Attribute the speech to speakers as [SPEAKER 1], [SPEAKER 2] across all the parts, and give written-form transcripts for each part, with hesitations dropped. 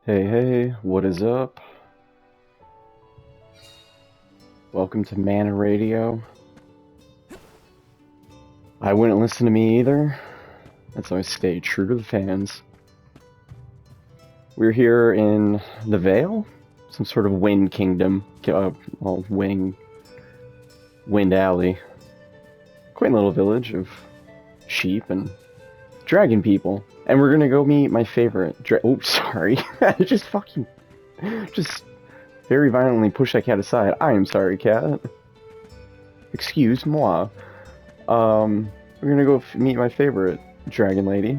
[SPEAKER 1] Hey, hey, what is up? Welcome to Mana Radio. I wouldn't listen to me either. That's why I stay true to the fans. We're here in the Vale, some sort of Wind Kingdom, well, Wind Alley. Quaint little village of sheep and dragon people. And we're gonna go meet my favorite oops, sorry. I just very violently push that cat aside. I am sorry, cat. Excuse moi. We're gonna go meet my favorite dragon lady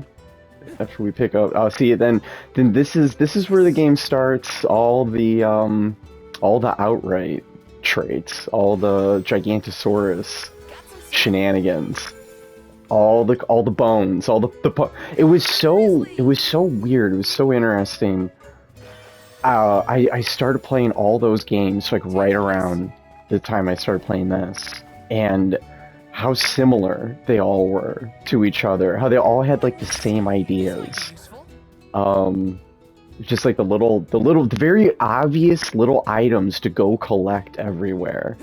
[SPEAKER 1] after we pick up. See, then this is where the game starts. All the outright traits, all the Gigantosaurus shenanigans, all the bones, it was so weird. It was so interesting. I started playing all those games like right around the time I started playing this, and how similar they all were to each other. How they all had like the same ideas. Just like the very obvious little items to go collect everywhere.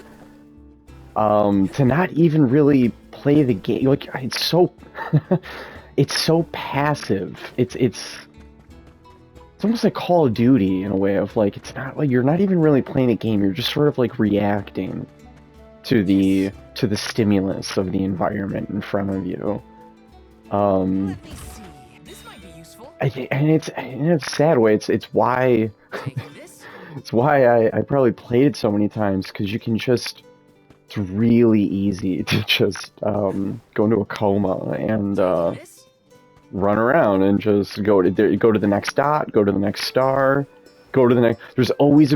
[SPEAKER 1] To not even really play the game, like it's so, it's so passive. It's almost like Call of Duty in a way of like it's not like you're not even really playing a game. You're just sort of like reacting to the stimulus of the environment in front of you. And it's in a sad way. It's why it's why I probably played it so many times, because you can just it's really easy to just go into a coma and run around and just go to the next dot, go to the next star, go to the next. There's always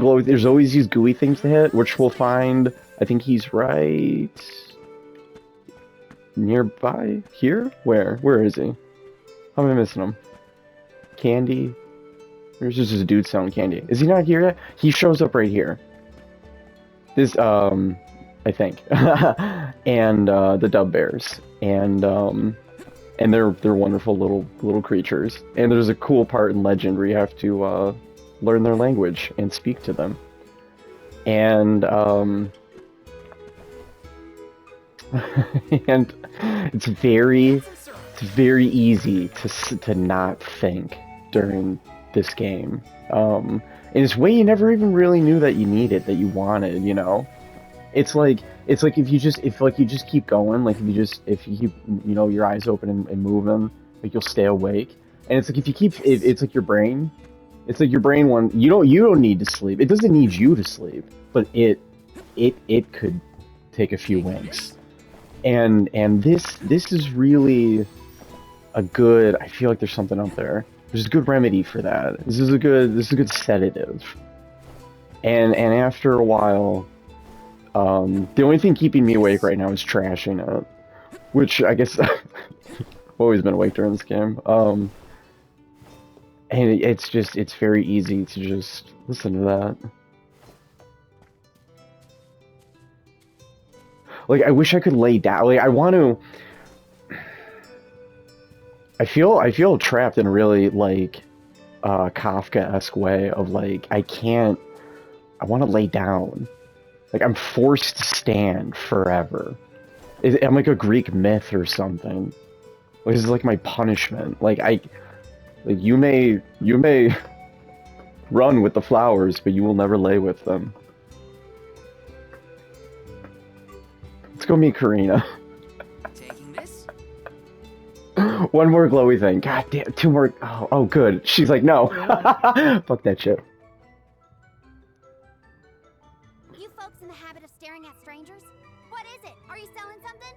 [SPEAKER 1] these gooey things to hit, which we'll find. I think he's right nearby here. Where is he? How am I missing him? Candy. There's just a dude selling candy. Is he not here yet? He shows up right here. This I think, and the dub bears, and they're wonderful little creatures. And there's a cool part in Legend where you have to learn their language and speak to them. And and it's very easy to not think during this game. In this way, you never even really knew that you needed, that you wanted, you know. It's like if you just keep going, like if you keep your eyes open and moving, like you'll stay awake. And it's like if you keep it's like your brain. It's like your brain you don't need to sleep. It doesn't need you to sleep, but it could take a few winks. And this is really a good. I feel like there's something up there. There's a good remedy for that. This is a good sedative. And after a while, the only thing keeping me awake right now is trashing it, which I guess I've always been awake during this game. And it's very easy to just listen to that. Like, I wish I could lay down. Like, I want to. I feel trapped in a really like Kafka-esque way of like I want to lay down. Like I'm forced to stand forever. I'm like a Greek myth or something. Like, this is like my punishment. You may run with the flowers, but you will never lay with them. Let's go meet Karina.
[SPEAKER 2] Taking this?
[SPEAKER 1] One more glowy thing. God damn, two more. Oh, good. She's like, no. Fuck that shit.
[SPEAKER 3] You folks in the habit of staring at strangers? What is it? Are you selling something?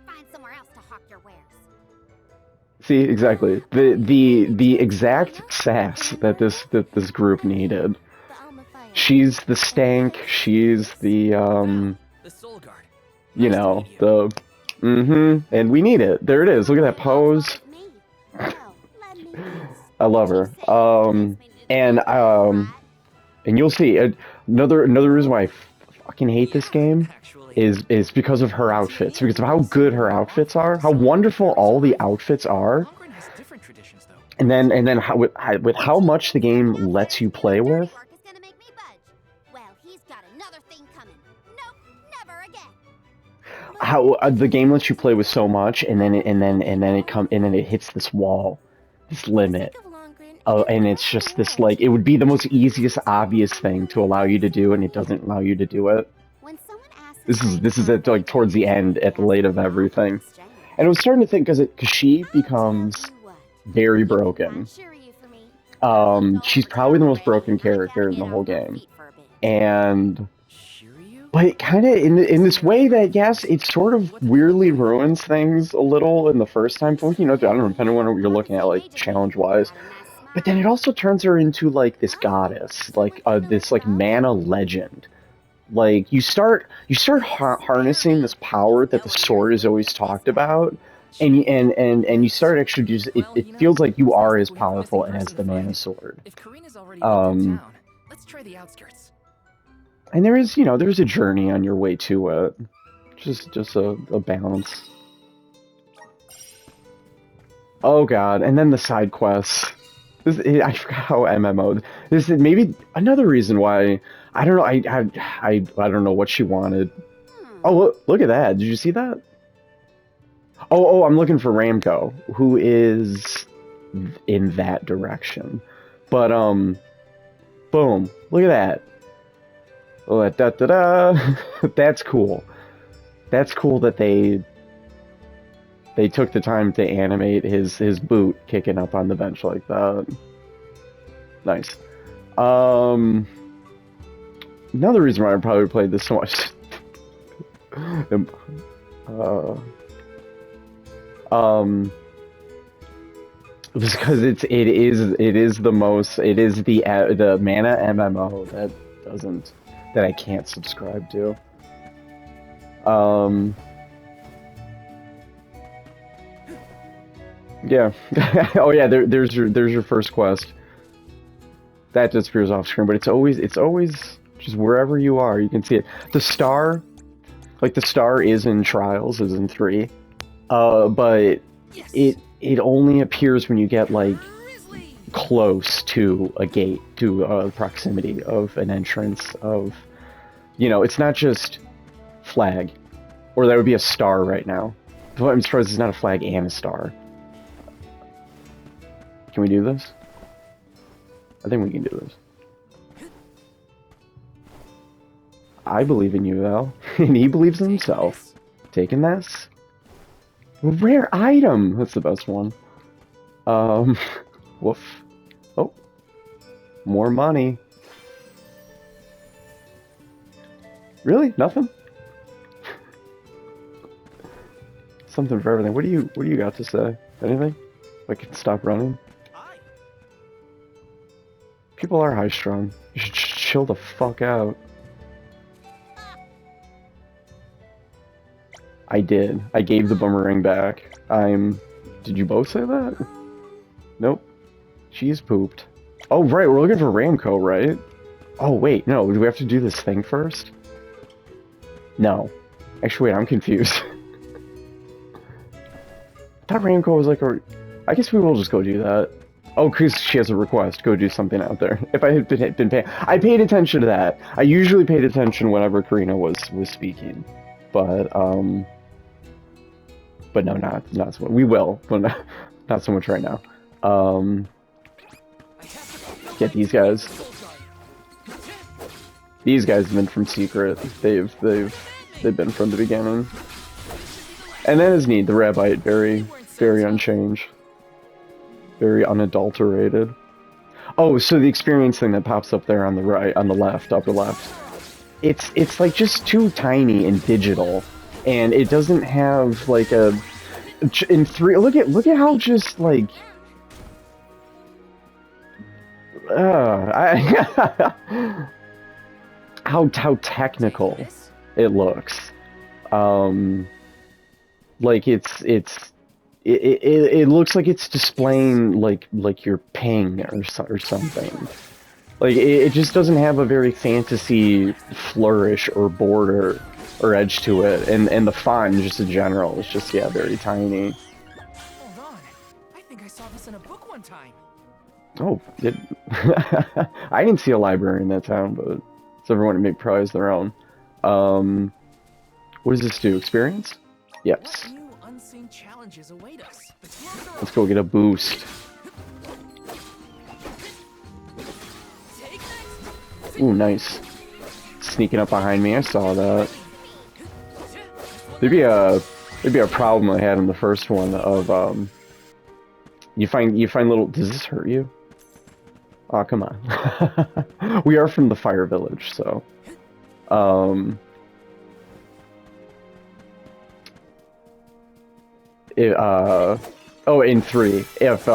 [SPEAKER 3] Find somewhere else to hawk your wares.
[SPEAKER 1] See, exactly. The exact sass that this group needed. She's the stank. She's the
[SPEAKER 2] The Soul Guard.
[SPEAKER 1] you know, the and we need it. There it is. Look at that pose. I love her. And you'll see another reason why I fucking hate this game is because of her outfits, because of how good her outfits are, how wonderful all the outfits are. and then with how much the game lets you play with.
[SPEAKER 3] Work is gonna make me budge. Well, he's got another thing coming. Nope, never again.
[SPEAKER 1] How the game lets you play with so much, and then it hits this wall, this limit. Oh, and it's just this like it would be the most easiest, obvious thing to allow you to do, and it doesn't allow you to do it.
[SPEAKER 3] When someone asks
[SPEAKER 1] This is at like towards the end, at the late of everything, and I was starting to think because she becomes very broken. She's probably the most broken character in the whole game, and but kind of in this way that yes, it sort of weirdly ruins things a little in the first time. You know, I don't know, depending on what you're looking at, like challenge wise. But then it also turns her into like this goddess, like this like mana legend. Like you start harnessing this power that the sword has always talked about, and you start actually just it feels like you are as powerful as the mana sword.
[SPEAKER 2] If Karina's already town, let's try the outskirts.
[SPEAKER 1] And there's a journey on your way to it, just a balance. Oh god, and then the side quests. I forgot how MMO. This is maybe another reason why I don't know. I don't know what she wanted. Oh look at that! Did you see that? Oh I'm looking for Ramco, who is in that direction. But boom! Look at that. Oh da da da. That's cool. That's cool that they took the time to animate his boot kicking up on the bench like that. Nice. Another reason why I probably played this so much. Because it is the mana MMO that I can't subscribe to. Yeah. Oh yeah, there's your first quest. That disappears off screen, but it's always just wherever you are, you can see it. The star is in Trials, is in 3. But
[SPEAKER 2] Yes.
[SPEAKER 1] it only appears when you get like close to a gate, to proximity of an entrance of, it's not just flag, or that would be a star right now. But I'm surprised it's not a flag and a star. Can we do this? I think we can do this. I believe in you, Val. And he believes in himself. Taking this? Rare item! That's the best one. Woof. Oh. More money. Really? Nothing? Something for everything. What do you got to say? Anything? I can stop running? People are high-strung. You should chill the fuck out. I did. I gave the boomerang back. Did you both say that? Nope. She's pooped. Oh, right, we're looking for Ramco, right? Oh, wait, no, do we have to do this thing first? No. Actually, wait, I'm confused. I thought Ramco was like a... I guess we will just go do that. Oh, because she has a request. Go do something out there. If I had been paying... I paid attention to that. I usually paid attention whenever Karina was speaking. But no, not so much. We will, but not so much right now. Get these guys. These guys have been from Secret. They've been from the beginning. And that is neat. The Rabbite, very unchanged. Very unadulterated. Oh, so the experience thing that pops up there on the right, on the left, upper left. It's like just too tiny and digital, and it doesn't have like a. In 3, look at how just like. How technical it looks. Like it looks like it's displaying like your ping or something. Like it just doesn't have a very fantasy flourish or border or edge to it, and the font just in general is just very tiny.
[SPEAKER 2] Hold on, I think I saw this in a book one time.
[SPEAKER 1] Oh, it, I didn't see a library in that town, but it's everyone to make prize their own. Um, what does this do? Experience?
[SPEAKER 2] What
[SPEAKER 1] Yes.
[SPEAKER 2] new unseen challenges await us?
[SPEAKER 1] Let's go get a boost.
[SPEAKER 2] Take that.
[SPEAKER 1] Ooh, nice. Sneaking up behind me, I saw that. There'd be a problem I had in the first one of you find little. Does this hurt you? Oh, come on. We are from the Fire Village, so um, it, oh, in 3, if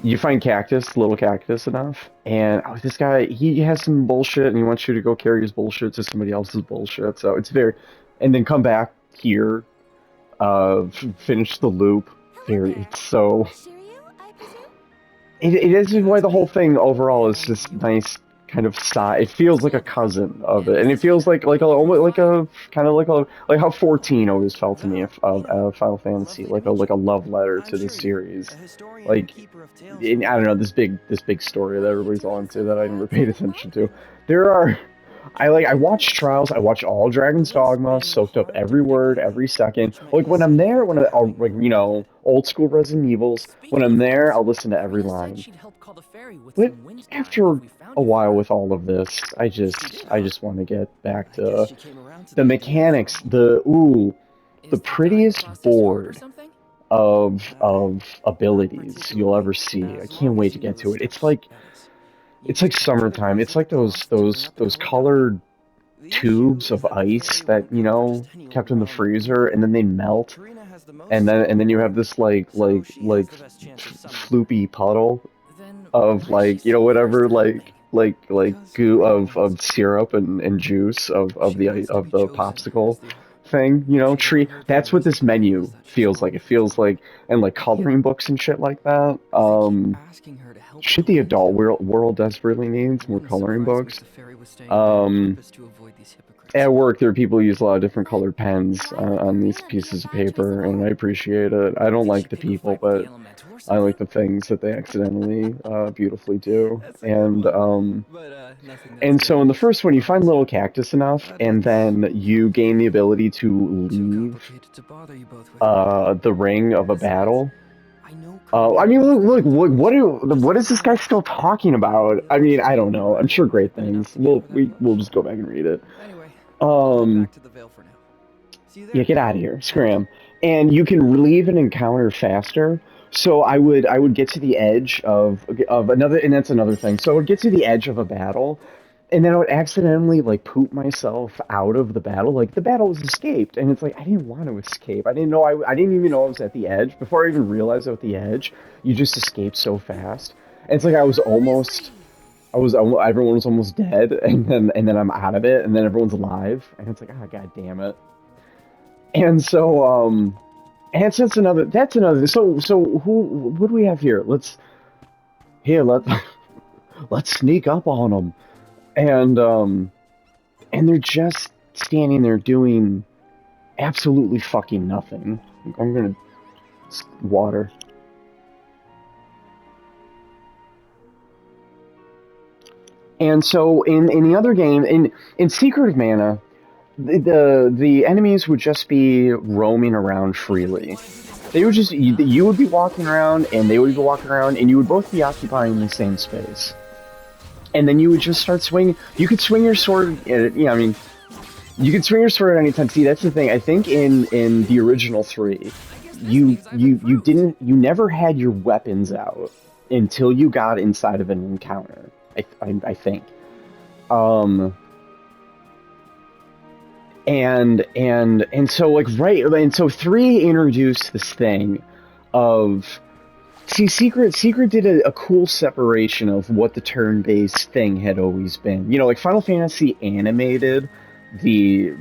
[SPEAKER 1] you find cactus, little cactus enough, and oh, this guy, he has some bullshit, and he wants you to go carry his bullshit to somebody else's bullshit. So it's very, and then come back here, finish the loop. Very, it's so.
[SPEAKER 3] Shiryu, I presume?
[SPEAKER 1] It is why the whole thing overall is just nice, kind of side. It feels like a cousin of it, and it feels like a almost like a kind of like how 14 always felt to me of Final Fantasy, like a love letter to the series. Like, I don't know, this big story that everybody's all into that I never paid attention to. There are. I watched Trials. I watched all Dragon's Dogma, soaked up every word, every second. Like when I'm there, like you know, old school Resident Evils. When I'm there, I'll listen to every line. But after a while with all of this, I just want to get back to the mechanics. The prettiest board of abilities you'll ever see. I can't wait to get to it. It's like summertime. It's like those colored tubes of ice that, you know, kept in the freezer and then they melt, and then you have this floopy puddle of like, you know, whatever like goo of syrup and juice of the popsicle thing, you know, tree. That's what this menu feels like. It feels like, and like coloring books and shit like that. Shit the adult world desperately needs more coloring books. Um, at work, there are people who use a lot of different colored pens on these pieces of paper, and I appreciate it. I don't like the people, but I like the things that they accidentally beautifully do. And so in the first one, you find little cactus enough, and then you gain the ability to leave the ring of a battle. I mean, look, what is this guy still talking about? I mean, I don't know. I'm sure great things. We'll just go back and read it. Um, yeah, get out of here, scram. And you can leave an encounter faster. So I would get to the edge of another, and that's another thing. So I would get to the edge of a battle, and then I would accidentally like poop myself out of the battle. Like the battle was escaped, and it's like I didn't want to escape. I didn't even know I was at the edge before I even realized I was at the edge. You just escape so fast, and it's like everyone was almost dead, and then I'm out of it, and then everyone's alive, and it's like, ah, god damn it. And so and so that's another. So who what do we have here? Let let's sneak up on them, and they're just standing there doing absolutely fucking nothing. I'm gonna water. And so in the other game, in Secret of Mana, the enemies would just be roaming around freely. They would just you would be walking around, and they would be walking around, and you would both be occupying the same space. And then you would just start swinging. You could swing your sword. I mean, you could swing your sword at any time. See, that's the thing. I think in the original 3, you never had your weapons out until you got inside of an encounter. I think. And so like right, and so 3 introduced this thing of, see, Secret did a cool separation of what the turn-based thing had always been. You know, like Final Fantasy animated the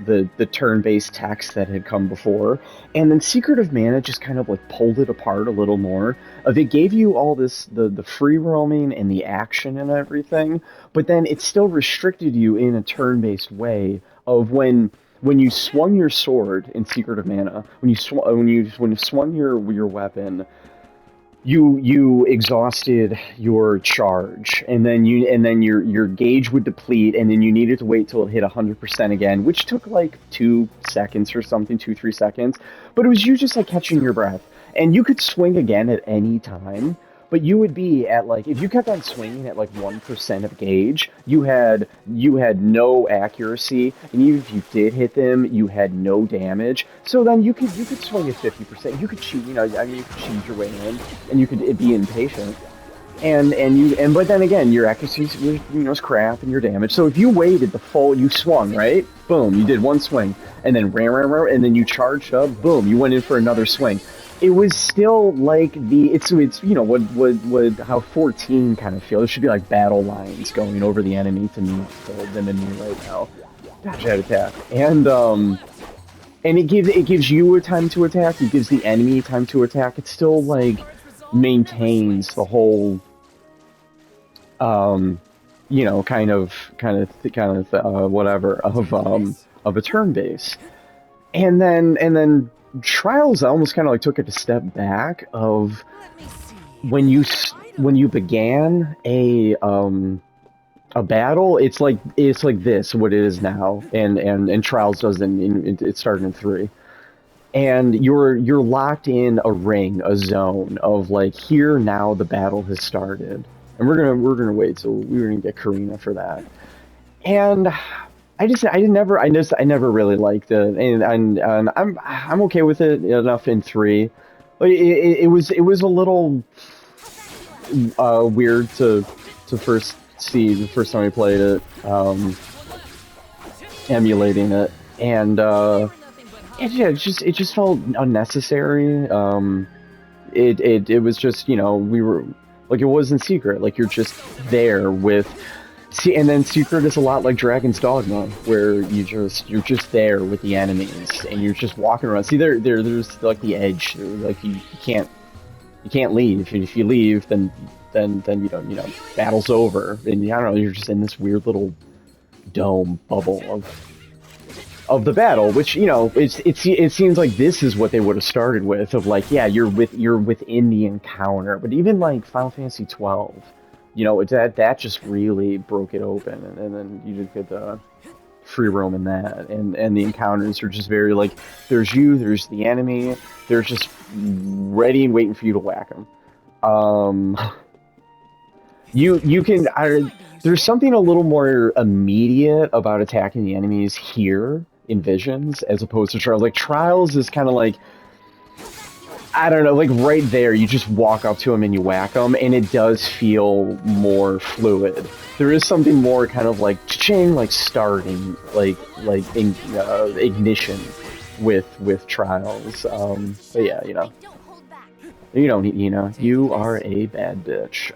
[SPEAKER 1] turn-based text that had come before, and then Secret of Mana just kind of like pulled it apart a little more. It gave you all this the free roaming and the action and everything, but then it still restricted you in a turn-based way of when you swung your sword in Secret of Mana, when you swung your weapon, you exhausted your charge, and then your gauge would deplete, and then you needed to wait till it hit 100% again, which took like 2 seconds or something, 2 3 seconds. But it was you just like catching your breath, and you could swing again at any time. But you would be at like if you kept on swinging at like 1% of gauge, you had no accuracy, and even if you did hit them, you had no damage. So then you could swing at 50%. You could cheat, I mean, you could cheat your way in, and you could be impatient. And but then again, your accuracy was crap, and your damage. So if you waited the full, you swung right, boom, you did one swing, and then and then you charged up, boom, you went in for another swing. It was still like it's what how 14 kind of feels. It should be like battle lines going over the enemy to meet them and me right now. Gosh, that attack. And it gives you a time to attack. It gives the enemy time to attack. It still like maintains the whole whatever of a turn base. And then Trials almost kind of like took it a step back of
[SPEAKER 2] Let me see.
[SPEAKER 1] when you began a battle. It's like this what it is now, and Trials doesn't. It started in 3. And you're locked in a ring, a zone of like here now the battle has started, and we're gonna wait till we're gonna get Karina for that. And I never really liked it, and I'm okay with it enough in 3. Like it was a little weird to first see the first time I played it, emulating it, and it just felt unnecessary. It was just we were like it wasn't secret, like you're just there with. See, and then Secret is a lot like Dragon's Dogma, where you're just there with the enemies, and you're just walking around. See, there's like the edge, like you can't leave. And if you leave, then battle's over, and I don't know, you're just in this weird little dome bubble of the battle, which it seems like this is what they would have started with, of like, yeah, you're within the encounter, but even like Final Fantasy 12. That just really broke it open, and then you just get the free roam in that, and the encounters are just very like there's the enemy, they're just ready and waiting for you to whack them. You can there's something a little more immediate about attacking the enemies here in Visions as opposed to Trials. Like Trials is kind of like, I don't know, like right there, you just walk up to them and you whack them, and it does feel more fluid. There is something more kind of like cha-ching, like starting, like ignition with Trials. But yeah,
[SPEAKER 3] Don't hold back.
[SPEAKER 1] you don't, you are a bad bitch.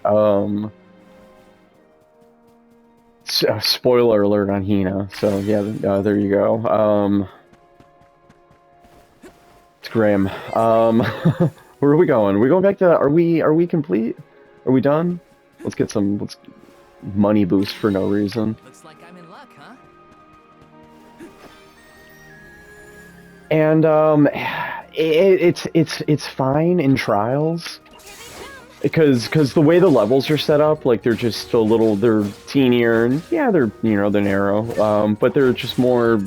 [SPEAKER 1] Spoiler alert on Hina. So yeah, there you go. It's grim. Where are we going? Are we going back to? Are we complete? Are we done? Let's money boost for no reason.
[SPEAKER 2] Looks like I'm in luck, huh?
[SPEAKER 1] And it's fine in Trials because the way the levels are set up, like they're just they're teenier, and yeah, they're narrow, but they're just more.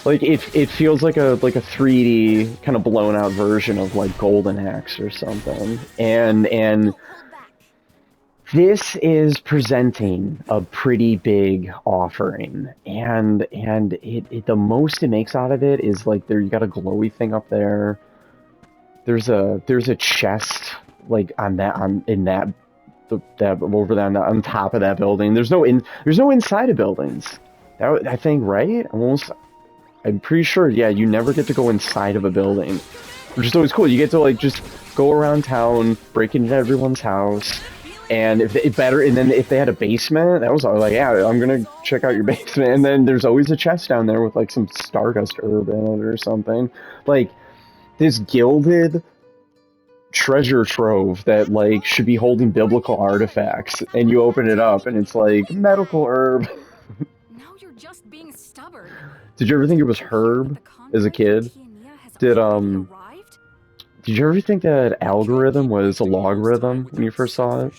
[SPEAKER 1] Like it feels like a 3D kind of blown out version of like Golden Axe or something, and
[SPEAKER 3] Don't hold back.
[SPEAKER 1] this is presenting a pretty big offering, and the most it makes out of it is like you got a glowy thing up there. There's a chest like on over there on top of that building. There's no inside of buildings. I think, right? I'm pretty sure, yeah, you never get to go inside of a building, which is always cool. You get to like just go around town, break into everyone's house, and if they had a basement, that was all like, yeah, I'm gonna check out your basement, and then there's always a chest down there with like some Stardust herb in it or something, like this gilded treasure trove that like should be holding biblical artifacts, and you open it up and it's like medical herb.
[SPEAKER 4] Now you're just being stubborn.
[SPEAKER 1] Did you ever think it was herb as a kid? Did Did you ever think that algorithm was a logarithm when you first saw it?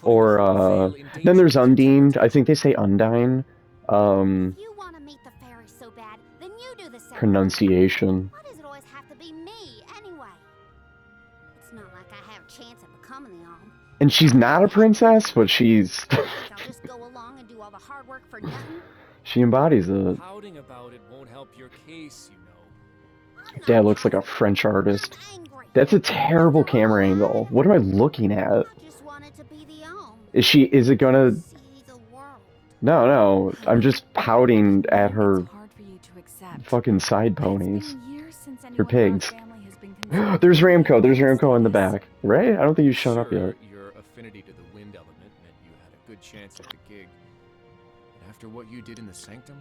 [SPEAKER 1] Or, then there's Undine. I think they say Undine.
[SPEAKER 3] If you want to meet the fairy so bad, then you do the same.
[SPEAKER 1] Pronunciation.
[SPEAKER 3] Why does it always have to be me, anyway? It's not like I have a chance at becoming the Alm.
[SPEAKER 1] And she's not a princess, but she's...
[SPEAKER 3] I'll just go along and do all the hard work for nothing.
[SPEAKER 1] she embodies it.
[SPEAKER 5] Pouting about it won't help your case, you know.
[SPEAKER 1] Dad looks like a French artist.
[SPEAKER 3] Angry.
[SPEAKER 1] That's a terrible camera angle. What am I looking at?
[SPEAKER 3] I just wanted to be the Alm.
[SPEAKER 1] Is it gonna...
[SPEAKER 3] See the world.
[SPEAKER 1] No, I'm just pouting at
[SPEAKER 4] It's
[SPEAKER 1] her
[SPEAKER 4] hard for you to accept.
[SPEAKER 1] fucking side
[SPEAKER 4] It's
[SPEAKER 1] ponies.
[SPEAKER 4] been years since
[SPEAKER 1] Her
[SPEAKER 4] anyone in our
[SPEAKER 1] pigs.
[SPEAKER 4] family has been considered
[SPEAKER 1] There's
[SPEAKER 4] to be
[SPEAKER 1] Ramco in the
[SPEAKER 4] this.
[SPEAKER 1] back. Right? I don't think he's shown up
[SPEAKER 5] Sure,
[SPEAKER 1] yet.
[SPEAKER 5] your affinity to the wind element meant you had a good chance at the gig. But after what you did in the sanctum,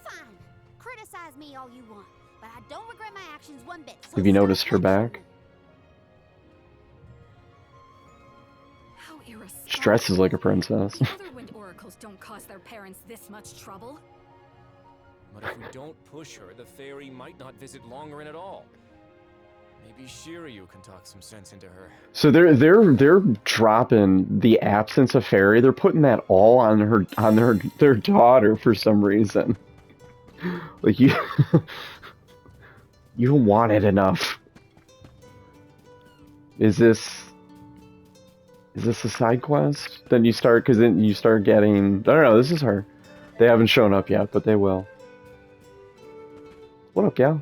[SPEAKER 3] Fine. Criticize me all you want, but I don't regret my actions one bit. So
[SPEAKER 1] Have you
[SPEAKER 3] stop
[SPEAKER 1] noticed her
[SPEAKER 3] lecturing
[SPEAKER 1] back?
[SPEAKER 3] me.
[SPEAKER 4] How irresponsible.
[SPEAKER 1] She dresses like a princess.
[SPEAKER 4] The other wind oracles don't cause their parents this much trouble.
[SPEAKER 5] but if we don't push her, the fairy might not visit Longarin at all. Maybe Shiryu can talk some sense into her.
[SPEAKER 1] So they're dropping the absence of fairy. They're putting that all on their daughter for some reason. Like you you don't want it enough. Is this a side quest? Then you start getting, I don't know, this is her. They haven't shown up yet, but they will. What up, gal?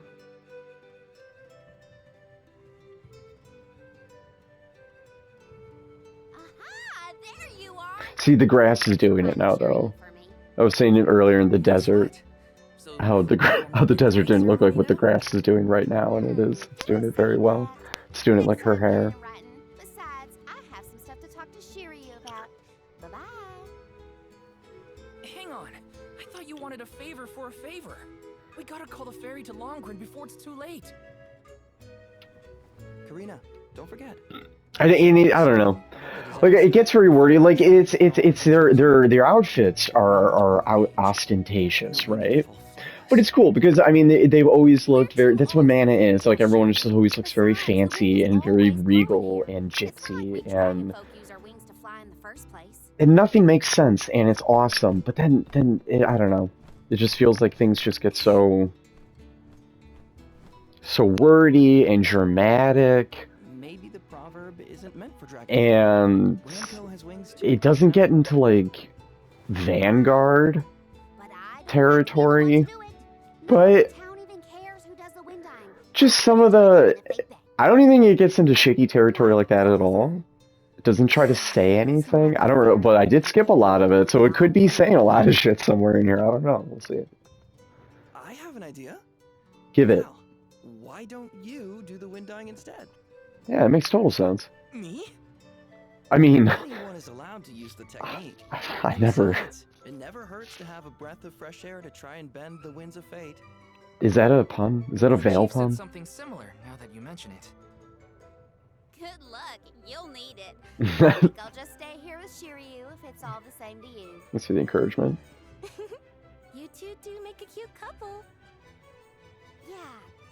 [SPEAKER 3] Aha! There you are.
[SPEAKER 1] See, the grass is doing it now, though.
[SPEAKER 3] For me.
[SPEAKER 1] I was saying it earlier in the desert,
[SPEAKER 2] Right. So
[SPEAKER 1] how the desert didn't look like what the grass is doing right now, and it is. It's doing it very well. It's doing it like her hair.
[SPEAKER 3] Besides, I have some stuff to talk to Shiryu about. Bye-bye.
[SPEAKER 2] hang on. I thought you wanted a favor for a favor. We gotta call the fairy to Longren before it's too late.
[SPEAKER 6] Karina, don't forget.
[SPEAKER 1] I don't know. Like it gets very wordy. Like it's their outfits are ostentatious, right? But it's cool because I mean they've always looked very. That's what Mana is. Like everyone just always looks very fancy and very regal and gypsy, and
[SPEAKER 3] Folk use our wings to fly in the first place.
[SPEAKER 1] nothing makes sense, and it's awesome. But then I don't know. It just feels like things just get so wordy and dramatic,
[SPEAKER 6] Maybe the proverb isn't meant for Dragon.
[SPEAKER 1] and
[SPEAKER 6] Ramco has wings too.
[SPEAKER 1] it doesn't get into like Vanguard
[SPEAKER 3] But I don't
[SPEAKER 1] territory,
[SPEAKER 3] have to be the one to do it.
[SPEAKER 1] but
[SPEAKER 3] No town even cares who does the wind dying.
[SPEAKER 1] just some of the.
[SPEAKER 3] It's a big thing.
[SPEAKER 1] I don't even think it gets into shaky territory like that at all. It doesn't try to say anything. I don't know, but I did skip a lot of it, so it could be saying a lot of shit somewhere in here. I don't know. We'll see.
[SPEAKER 6] I have an idea.
[SPEAKER 1] Give it.
[SPEAKER 6] Val, why don't you do the wind dying instead?
[SPEAKER 1] Yeah, it makes total sense.
[SPEAKER 6] Me?
[SPEAKER 1] I mean,
[SPEAKER 6] Anyone is allowed to use the technique.
[SPEAKER 1] I never.
[SPEAKER 6] Besides, it never hurts to have a breath of fresh air to try and bend the winds of fate.
[SPEAKER 1] Is that a pun? Is that a
[SPEAKER 2] The
[SPEAKER 1] veil
[SPEAKER 2] chief said
[SPEAKER 1] pun?
[SPEAKER 2] something similar now that you mention it.
[SPEAKER 3] Good luck. You'll need it. I think I'll just stay here with Shiryu if it's all the same to you.
[SPEAKER 1] Let's see the encouragement.
[SPEAKER 3] You two do make a cute couple.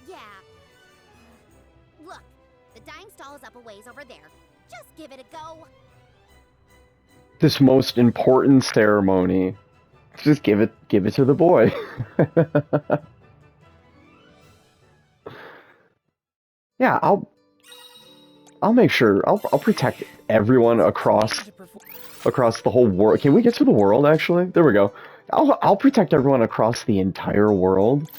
[SPEAKER 3] Yeah. Look, the dying stall is up a ways over there. Just give it a go.
[SPEAKER 1] This most important ceremony. Just give it to the boy. Yeah, I'll make sure I'll protect everyone across the whole world. Can we get to the world actually? There we go. I'll protect everyone across the entire world.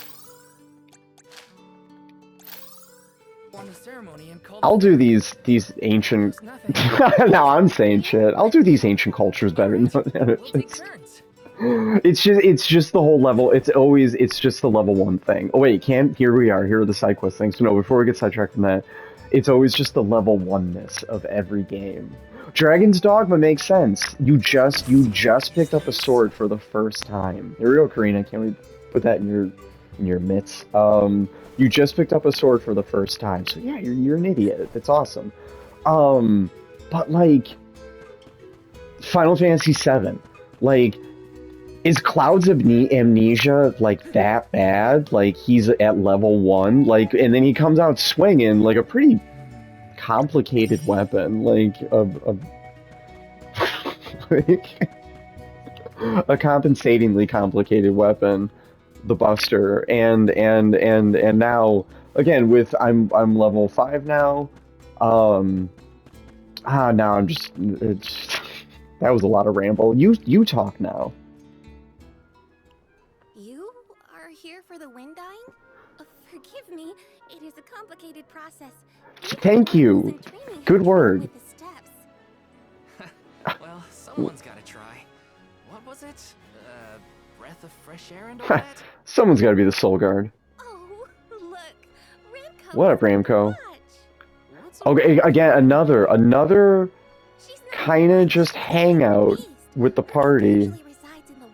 [SPEAKER 2] On the ceremony and call
[SPEAKER 1] I'll do these ancient.
[SPEAKER 2] There's nothing.
[SPEAKER 1] Now I'm saying shit. I'll do these ancient cultures better.
[SPEAKER 2] We'll take turns.
[SPEAKER 1] It's just the whole level. It's just the level 1 thing. Oh wait, here we are. Here are the side quest things. So no, before we get sidetracked from that, it's always just the level 1-ness of every game. Dragon's Dogma makes sense. You just picked up a sword for the first time. Here we go, Karina. Can we put that in your mitts? You just picked up a sword for the first time. So yeah, you're an idiot. That's awesome. But like Final Fantasy VII, like Is Cloud's amnesia like that bad? Like he's at level 1, like, and then he comes out swinging like a pretty complicated weapon, like like a compensatingly complicated weapon, the Buster, and now again with I'm level 5 now. Now I'm just it's that was a lot of ramble. You talk now.
[SPEAKER 3] You are here for the wind dying? Forgive me, it is a complicated process.
[SPEAKER 1] Thank you. Good word.
[SPEAKER 3] With the steps.
[SPEAKER 5] Well, someone's gotta try. What was it? Breath of fresh air and all that?
[SPEAKER 1] Someone's got to be the Soul Guard.
[SPEAKER 3] Oh, look, Ramco.
[SPEAKER 1] What up, Ramco?
[SPEAKER 5] What's
[SPEAKER 1] Okay, again, another
[SPEAKER 3] She's
[SPEAKER 1] kind of just hangout with the party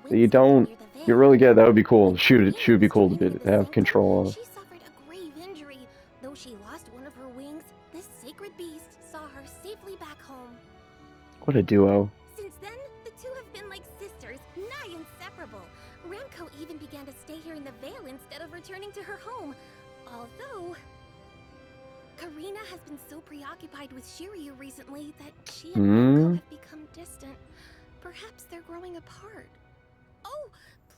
[SPEAKER 1] that you don't. You really get that would be cool. Shoot would be cool to have control of.
[SPEAKER 3] She suffered a grave injury. Though she lost one of her wings, this sacred beast saw her safely back home.
[SPEAKER 1] What a duo.
[SPEAKER 3] Since then, the two have been like sisters, nigh inseparable. Ramco even began to stay here in the Vale instead of returning to her home. Although, Karina has been so preoccupied with Shiryu recently that she and Ramco have become distant. Perhaps they're growing apart. Oh,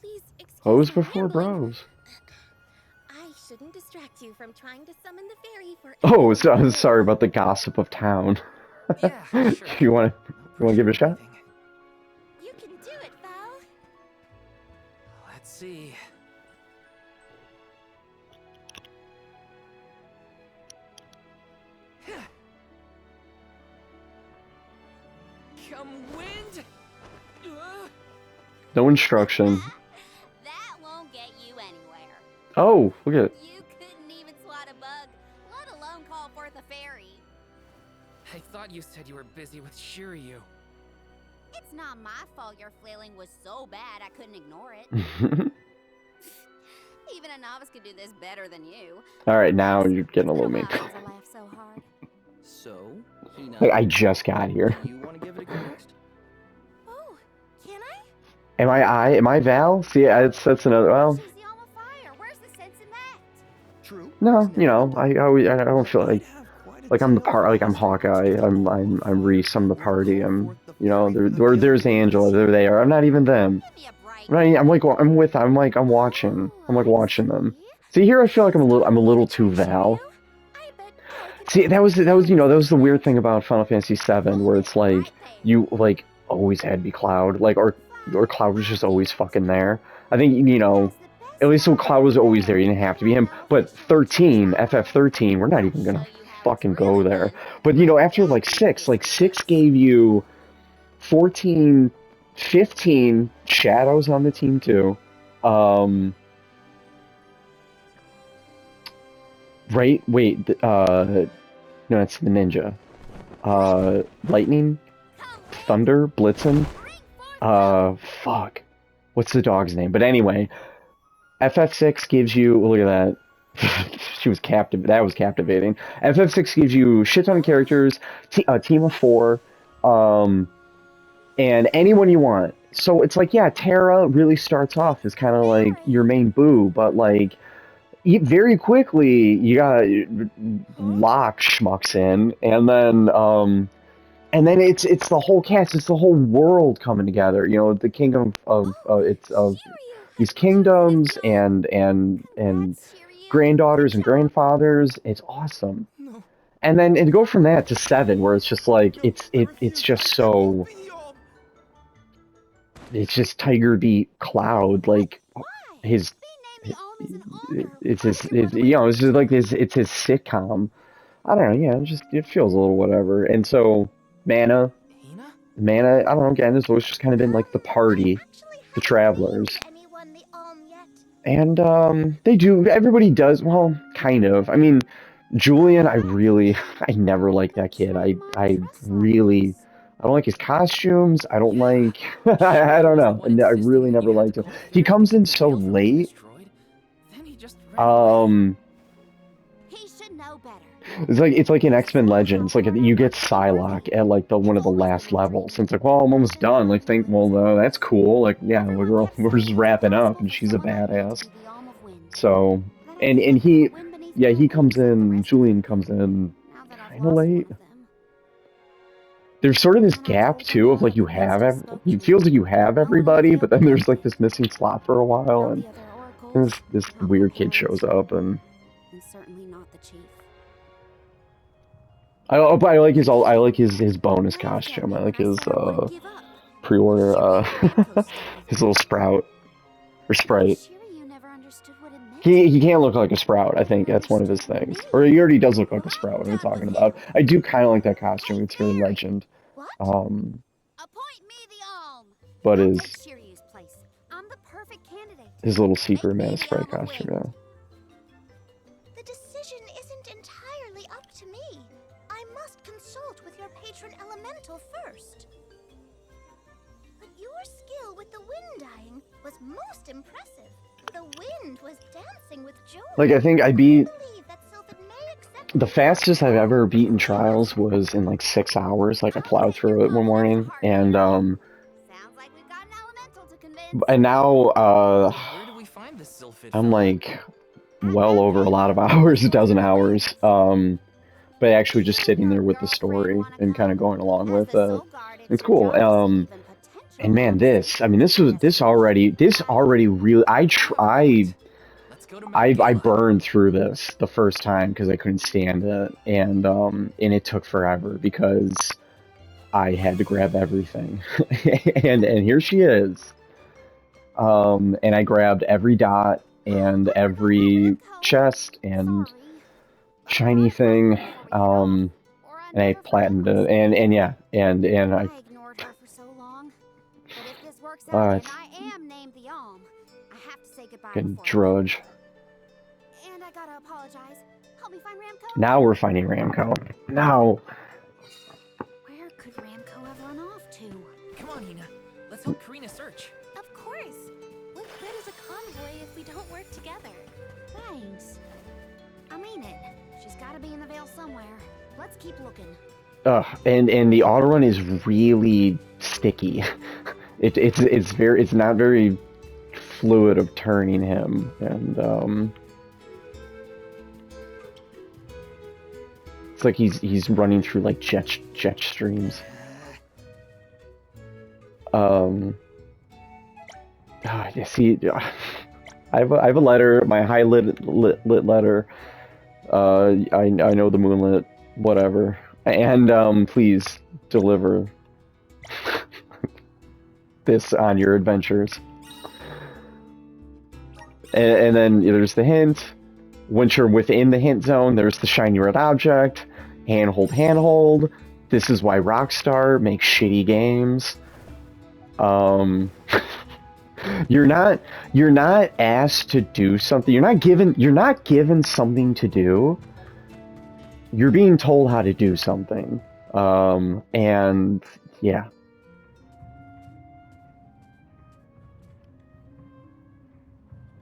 [SPEAKER 3] please excuse
[SPEAKER 1] Hoes
[SPEAKER 3] my
[SPEAKER 1] before
[SPEAKER 3] rambling.
[SPEAKER 1] bros.
[SPEAKER 3] I shouldn't distract you from trying to summon the fairy for.
[SPEAKER 1] Oh, so I'm sorry about the gossip of town.
[SPEAKER 5] Yeah, sure.
[SPEAKER 1] You want to give it a shot?
[SPEAKER 3] You can do it, Val.
[SPEAKER 5] Let's see. Come wind!
[SPEAKER 1] No instruction.
[SPEAKER 3] That won't get you anywhere.
[SPEAKER 1] Oh, look at it.
[SPEAKER 3] You couldn't even swat a bug, let alone call forth a fairy.
[SPEAKER 5] I thought you said you were busy with Shiryu.
[SPEAKER 3] It's not my fault your flailing was so bad I couldn't ignore it. Even a novice could do this better than you.
[SPEAKER 1] All right, now you're getting a little mean.
[SPEAKER 3] Why does it laugh so hard?
[SPEAKER 6] So, Hina,
[SPEAKER 1] Like, I just got here.
[SPEAKER 6] you want to give it a go next?
[SPEAKER 3] Oh, can I?
[SPEAKER 1] Am I Val? See, that's another. Well,
[SPEAKER 3] She's the alma fire. Where's the sense in that?
[SPEAKER 6] True.
[SPEAKER 1] no, you know, I don't feel like I'm the part. Like I'm Hawkeye. I'm Reese. I'm the party. I'm, you know, there's Angela. There they are. I'm not even them.
[SPEAKER 3] Give me a break.
[SPEAKER 1] Right? I'm watching. I'm like watching them. See, here I feel like I'm a little too Val.
[SPEAKER 3] I bet I could
[SPEAKER 1] See, that was you know, that was the weird thing about Final Fantasy VII, where it's like you like always had to be Cloud, like or Cloud was just always fucking there. I think, you know, at least so Cloud was always there. You didn't have to be him. But 13, FF13, we're not even gonna fucking go there. But you know, after like 6 gave you 14, 15 shadows on the team too. Right? Wait, no, that's the ninja. Lightning? Thunder? Blitzen? Fuck. What's the dog's name? But anyway, FF6 gives you, look at that. She was that was captivating. FF6 gives you a shit ton of characters, a team of 4, and anyone you want. So it's like, yeah, Terra really starts off as kind of like your main boo, but like, very quickly you got Locke schmucks in, and then it's the whole cast, it's the whole world coming together. You know, the kingdom of these kingdoms and granddaughters and grandfathers. It's awesome. And then to go from that to 7, where it's just like it's just so, it's just Tiger beat Cloud, like his. It's his, you know, it's just like it's his sitcom. I don't know, yeah, it feels a little whatever. And so Mana, I don't know, again, it's always just kind of been like the party, the travelers. And everybody does, well, kind of. I mean, Julian, I never liked that kid. I don't like his costumes. I don't like, I don't know. I really never liked him. He comes in so late.
[SPEAKER 3] He should know better.
[SPEAKER 1] It's like in X-Men Legends. Like you get Psylocke at like the one of the last levels. And it's like, well, I'm almost done. Like think, well, that's cool. Like yeah, we're just wrapping up, and she's a badass. So, and he, yeah, he comes in. Julian comes in kind of late. There's sort of this gap too of like it feels like you have everybody, but then there's like this missing slot for a while, and this weird kid shows up, and
[SPEAKER 4] certainly not the chief.
[SPEAKER 1] I like his bonus costume. I like his pre-order his little sprout or sprite. He can't look like a sprout. I think that's one of his things. Or he already does look like a sprout. What I'm talking about. I do kind of like that costume. It's very legend. But his little secret man sprite costume. Yeah.
[SPEAKER 3] The decision isn't entirely up to me. I must consult with your patron elemental first. But your skill with the wind dyeing was most impressive. The wind was dancing with joy.
[SPEAKER 1] Like I think I beat the fastest I've ever beaten Trials was in like 6 hours. Like I plowed through it one morning, and
[SPEAKER 3] Sounds like we've got an elemental to convince.
[SPEAKER 1] and now
[SPEAKER 5] Where do we find this Sylphid?
[SPEAKER 1] I'm like well over a lot of hours, a dozen hours. But actually just sitting there with the story and kind of going along with it. It's cool. And man, this already really, I burned through this the first time because I couldn't stand it, and it took forever because I had to grab everything, and here she is, and I grabbed every dot and every chest and shiny thing, and I platinumed it, and yeah, and I
[SPEAKER 3] ignored her for so long. But if this works out,
[SPEAKER 1] it's
[SPEAKER 3] and I am named the Alm, I have to say goodbye.
[SPEAKER 1] getting
[SPEAKER 3] before-
[SPEAKER 1] drudge.
[SPEAKER 3] And I gotta apologize. Help me find Ramco.
[SPEAKER 1] Now we're finding Ramco. Now.
[SPEAKER 3] Where could Ramco have run off to?
[SPEAKER 2] Come on, Hina. Let's help Karina search.
[SPEAKER 3] Of course. What good is a convoy if we don't work together? Thanks. I mean it. She's gotta be in the Vale somewhere. Let's keep looking.
[SPEAKER 1] And the auto run is really sticky. It's not very fluid of turning him, and it's like he's running through like jet streams. You see, I have a letter, my high lit letter. I know the moonlit, whatever. And please deliver this on your adventures. And then there's the hint. Once you're within the hint zone, there's the shiny red object. Handhold. This is why Rockstar makes shitty games. You're not asked to do something. You're not given something to do. You're being told how to do something. And yeah.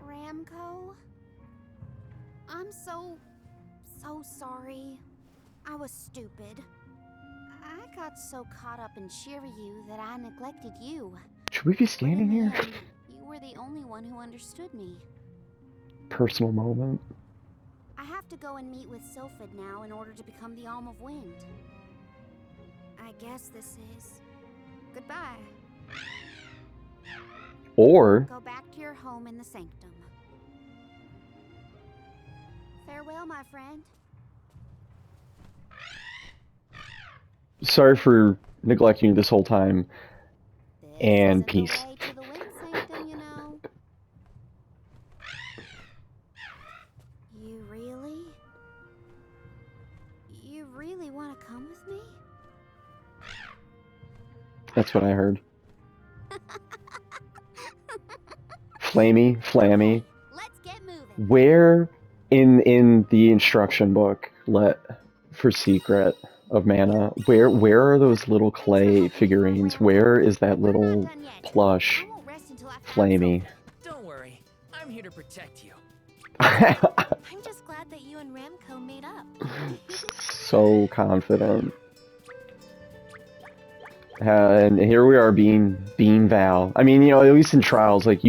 [SPEAKER 3] Ramco? I'm so sorry. I was stupid. I got so caught up in Shiryu that I neglected you.
[SPEAKER 1] Should we be standing
[SPEAKER 3] But in
[SPEAKER 1] here?
[SPEAKER 3] the end, you were the only one who understood me.
[SPEAKER 1] Personal moment.
[SPEAKER 3] I have to go and meet with Sylphid now in order to become the Alm of Wind. I guess this is goodbye.
[SPEAKER 1] Or
[SPEAKER 3] Go back to your home in the sanctum. Farewell, my friend.
[SPEAKER 1] sorry for neglecting you this whole time.
[SPEAKER 3] This
[SPEAKER 1] And
[SPEAKER 3] isn't the
[SPEAKER 1] peace.
[SPEAKER 3] way to the Wind Sanctum, you know. You really want to come with me?
[SPEAKER 1] That's what I heard. Flammy.
[SPEAKER 3] Let's get moving.
[SPEAKER 1] Where in the instruction book for Secret of Mana, where are those little clay figurines? Where is that
[SPEAKER 3] We're
[SPEAKER 1] little
[SPEAKER 3] not done yet.
[SPEAKER 1] plush
[SPEAKER 3] I won't rest until I've had
[SPEAKER 1] Flammy?
[SPEAKER 2] Don't worry. I'm here to protect you.
[SPEAKER 3] I'm just glad that you you and Ramco made up.
[SPEAKER 1] So confident. And here we are being Val. I mean, you know, at least in Trials, like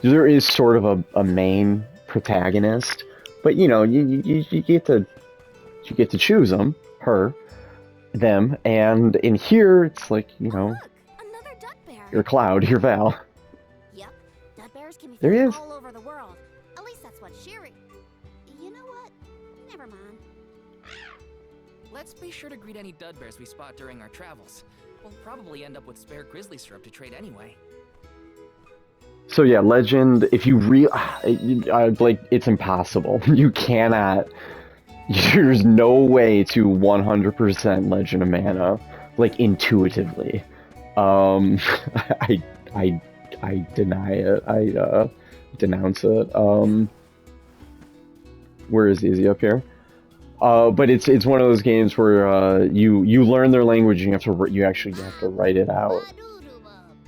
[SPEAKER 1] there is sort of a main protagonist, but you know, you get to choose them, and in here it's like, you know,
[SPEAKER 3] Look, another duck bear.
[SPEAKER 1] you're Cloud, you're Val.
[SPEAKER 3] Yep, duck bears can be
[SPEAKER 1] There he
[SPEAKER 3] found
[SPEAKER 1] is.
[SPEAKER 3] all over the world. At least that's what Shiri. You know what? Never mind.
[SPEAKER 2] Let's be sure to greet any dud bears we spot during our travels. We'll probably end up with spare grizzly syrup to trade anyway.
[SPEAKER 1] So yeah, Legend, if you like, it's impossible. You cannot. There's no way to 100% Legend of Mana, like, intuitively. I deny it. I denounce it. Where is he? Is he up here? But it's one of those games where you learn their language and you actually have to write it out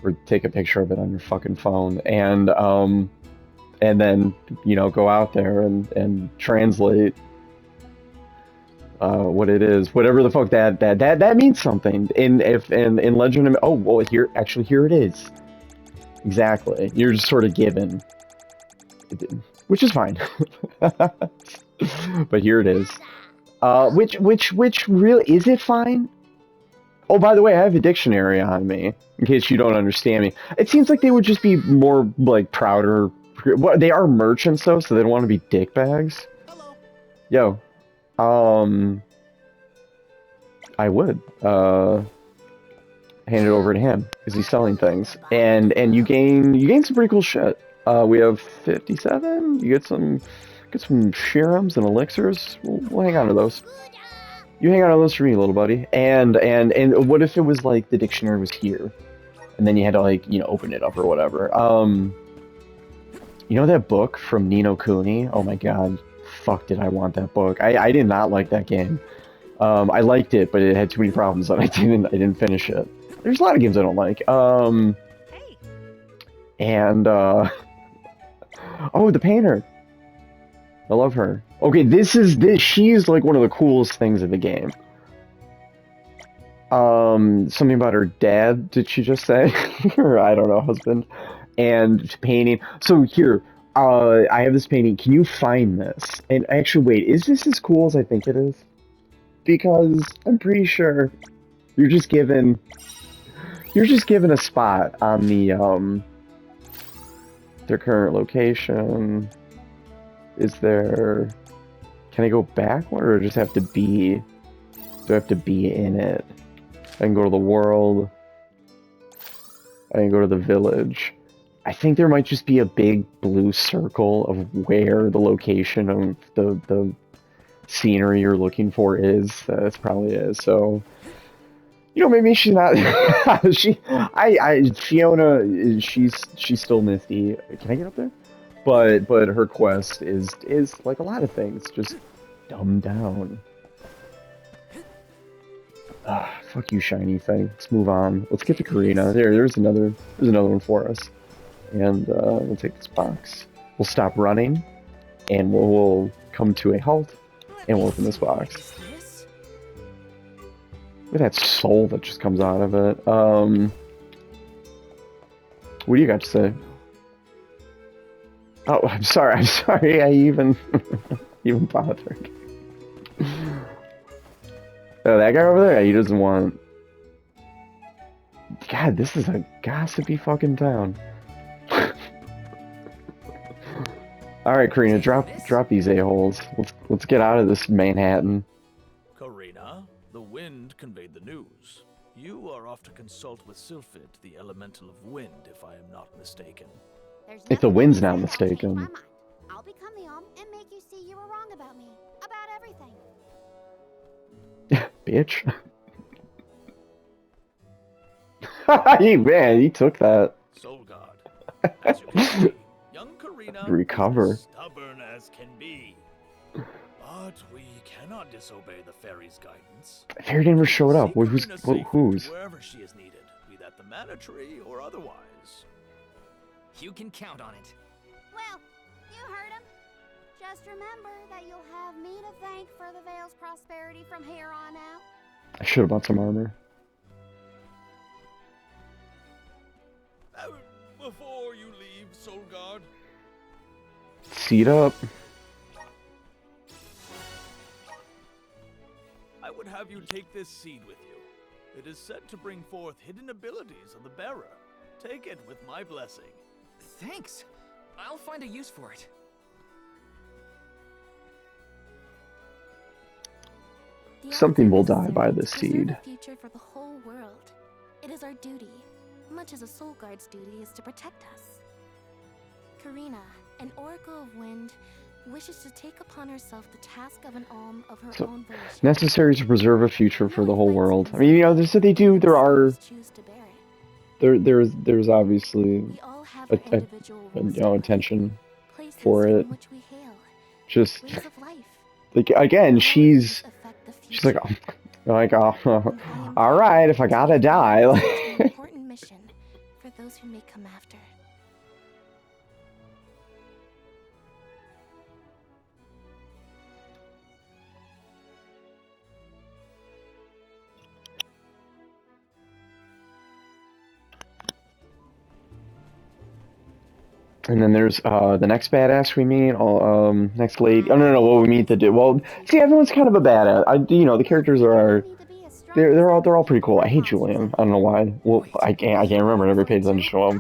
[SPEAKER 1] or take a picture of it on your fucking phone, and then, you know, go out there and translate what it is, whatever the fuck that means something. In Legend of, oh well, here it is. Exactly. You're just sort of given, which is fine. But here it is. Which really, is it fine? Oh, by the way, I have a dictionary on me, in case you don't understand me. It seems like they would just be more, like, prouder. Well, they are merchants, though, so they don't want to be dickbags.
[SPEAKER 6] Hello.
[SPEAKER 1] Yo. I would, hand it over to him, because he's selling things. And you gain some pretty cool shit. We have 57, you get some serums and elixirs. We'll hang on to those. You hang on to those for me, little buddy. And what if it was like the dictionary was here, and then you had to, like, you know, open it up or whatever. You know that book from Ni no Kuni? Oh my god, fuck, did I want that book. I did not like that game. I liked it, but it had too many problems that I didn't finish it. There's a lot of games I don't like.
[SPEAKER 3] Hey.
[SPEAKER 1] And oh, the painter. I love her. Okay, she's like one of the coolest things in the game. Something about her dad, did she just say? Or I don't know, husband. And painting. So here, I have this painting. Can you find this? And actually, wait, is this as cool as I think it is? Because I'm pretty sure you're just given a spot on the their current location. Is there? Can I go backward, or just have to be? Do I have to be in it? I can go to the world. I can go to the village. I think there might just be a big blue circle of where the location of the scenery you're looking for is. That's probably is. So, you know, maybe she's not. Fiona, she's still Misty. Can I get up there? But her quest is like a lot of things, just dumbed down. Ah, fuck you, shiny thing. Let's move on. Let's get to Karina. There's another one for us. And we'll take this box. We'll stop running, and we'll come to a halt, and we'll open this box. Look at that soul that just comes out of it. What do you got to say? Oh, I'm sorry. I even bothered. Oh, that guy over there? He doesn't want... God, this is a gossipy fucking town. Alright, Karina, drop these a-holes. Let's get out of this Manhattan.
[SPEAKER 7] Karina, the wind conveyed the news. You are off to consult with Sylphid, the elemental of wind, if I am not mistaken.
[SPEAKER 1] If the wind's not mistaken.
[SPEAKER 3] I'll become the Om and make you see you were wrong about me. About everything.
[SPEAKER 1] Bitch. Man, he took that.
[SPEAKER 7] Soul God. As you can see, young Karina
[SPEAKER 1] Recover.
[SPEAKER 7] is as stubborn as can be. But we cannot disobey the fairy's guidance.
[SPEAKER 1] Fairy never showed up.
[SPEAKER 7] See
[SPEAKER 1] Who's?
[SPEAKER 7] Karina safely
[SPEAKER 1] Who's?
[SPEAKER 7] wherever she is needed, be that the Mana Tree or otherwise.
[SPEAKER 2] You can count on it.
[SPEAKER 3] Well, you heard him.
[SPEAKER 8] Just remember that you'll have me to thank for the Vale's prosperity from here on out.
[SPEAKER 1] I should have bought some armor.
[SPEAKER 7] Before you leave, Solgard,
[SPEAKER 1] Seat up.
[SPEAKER 7] I would have you take this seed with you. It is said to bring forth hidden abilities of the bearer. Take it with my blessing.
[SPEAKER 2] Thanks. I'll find a use for it.
[SPEAKER 1] Something will die by this seed.
[SPEAKER 3] The future for the whole world. It is our duty, much as a Soul Guard's duty is to protect us. Karina, an Oracle of Wind, wishes to take upon herself the task of an alm of her own volition.
[SPEAKER 1] Necessary to preserve a future for the whole world. I mean, you know, so they do. There there's obviously attention for it. Just like again, she's like, oh, all right, if I gotta die.
[SPEAKER 3] Important mission for those who may come after.
[SPEAKER 1] And then there's the next badass we meet. Next lady. Oh no, what we meet well, see, everyone's kind of a badass. You know, the characters are they're all pretty cool. I hate Julian. I don't know why. Well, I can't remember. I never paid attention to him,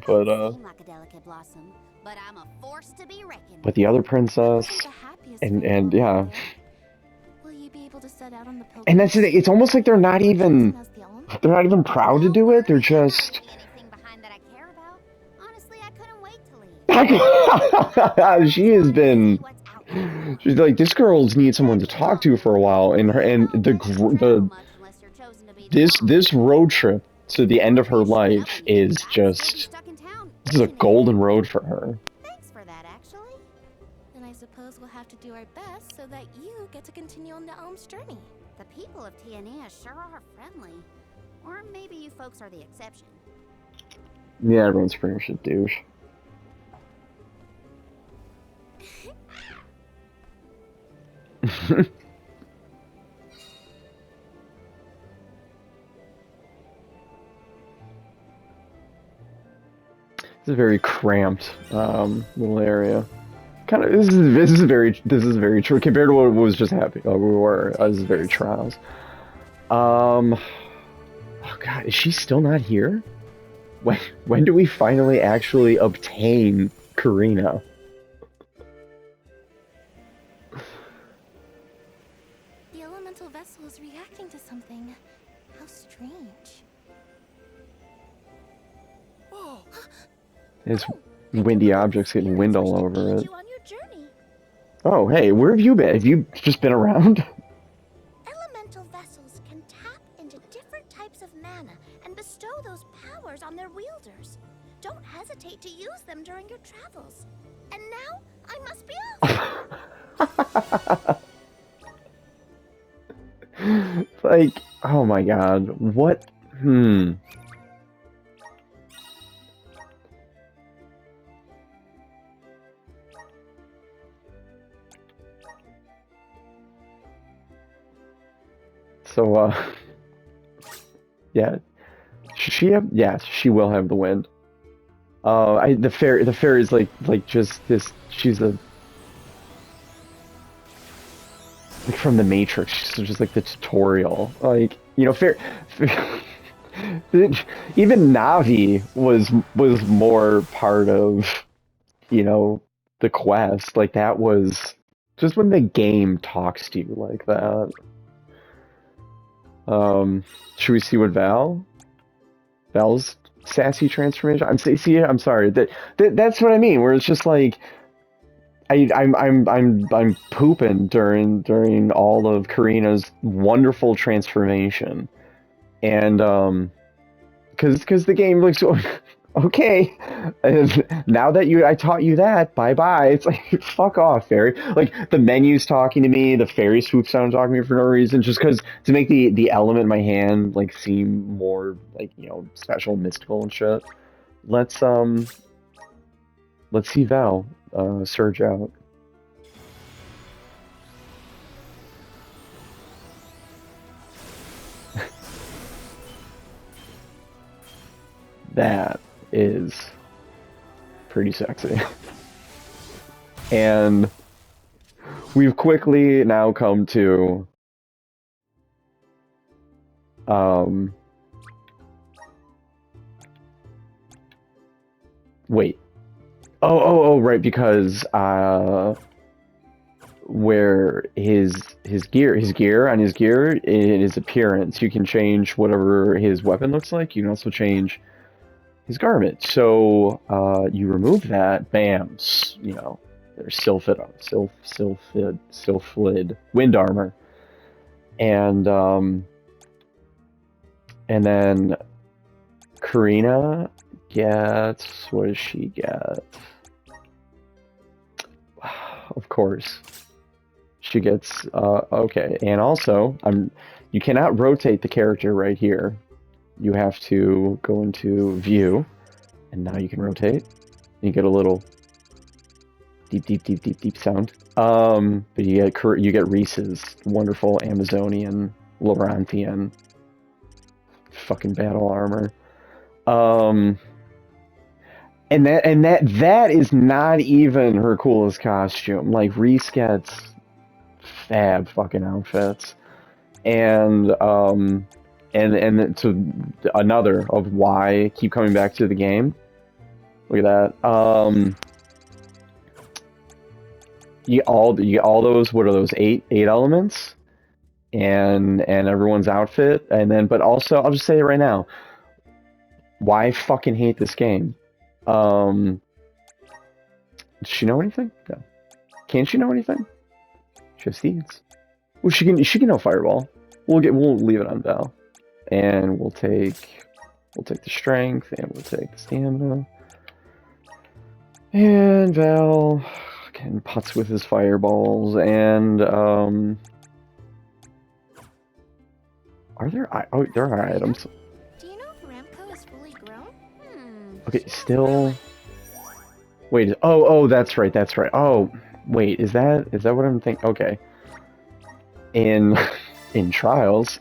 [SPEAKER 1] but the other princess and yeah. And that's it. It's almost like they're not even proud to do it. They're just. She has been. She's like, this girl's need someone to talk to for a while, and this road trip to the end of her life is just. This is a golden road for her.
[SPEAKER 3] Thanks for that, actually. Then I suppose we'll have to do our best so that you get to continue on the Alm's journey.
[SPEAKER 8] The people of Tiania sure are friendly. Or maybe you folks are the exception.
[SPEAKER 1] Yeah, everyone's pretty much a douche. It's a very cramped little area. Kind of. This is very true compared to what was just happening. We were. This is very trials. Oh God, is she still not here? When do we finally actually obtain Karina?
[SPEAKER 3] The elemental vessel is reacting to something. How strange.
[SPEAKER 1] There's windy objects getting wind all over it. Oh, hey, where have you been? Have you just been around?
[SPEAKER 8] Elemental vessels can tap into different types of mana and bestow those powers on their wielders. Don't hesitate to use them during your travels. And now, I must be off!
[SPEAKER 1] Like, oh my God, what? So, yeah, she have? Yes, she will have the wind. The fairy's like just this. She's like from the Matrix. She's just like the tutorial. Like, you know, even Navi was more part of, you know, the quest. Like that was just when the game talks to you like that. Should we see what Val's sassy transformation? I'm sorry. That's what I mean. Where it's just like I'm pooping during all of Karina's wonderful transformation, and because the game looks okay. And now that I taught you that, bye bye. It's like, fuck off, fairy. Like the menu's talking to me, the fairy swoops down talking to me for no reason, just because to make the element in my hand like seem more like, you know, special, mystical and shit. Let's see Val surge out. that is pretty sexy. And we've quickly now come to wait. Oh, right, because where his gear in his appearance, you can change whatever his weapon looks like. You can also change his garment. So you remove that, bam, you know, there's Sylphid wind armor, and then Karina gets, what does she get? Of course, she gets okay, and also you cannot rotate the character right here. You have to go into view, and now you can rotate. You get a little deep sound. But you get Reese's wonderful Amazonian Laurentian fucking battle armor. And that is not even her coolest costume. Like, Reese gets fab fucking outfits. And to another of why I keep coming back to the game. Look at that. You get all those, what are those, eight elements? And everyone's outfit, and then, but also, I'll just say it right now, why I fucking hate this game. Does she know anything? No. Can she know anything? She has thieves. Well, she can know Fireball. We'll leave it on Val, and we'll take the strength, and we'll take the stamina, and Val can putz with his fireballs, and there are items.
[SPEAKER 8] Do you know if Ramco is fully grown?
[SPEAKER 1] Okay, still. Wait. Oh, that's right. Oh, wait. Is that what I'm thinking? Okay. In Trials.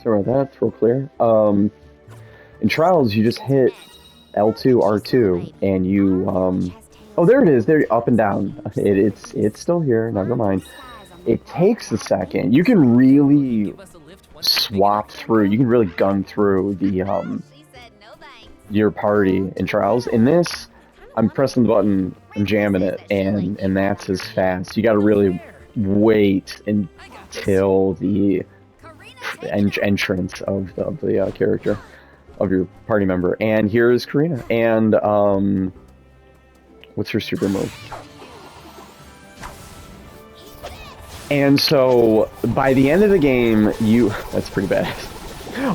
[SPEAKER 1] Sorry about that. Throw clear. In Trials, you just hit L2, R2, and you oh, there it is. There, up and down. It's still here. Never mind. It takes a second. You can really swap through. You can really gun through the your party in Trials. In this, I'm pressing the button, I'm jamming it, and that's as fast. You got to really wait until the entrance of the character of your party member. And here's Karina. And what's her super move? And so by the end of the game, that's pretty bad.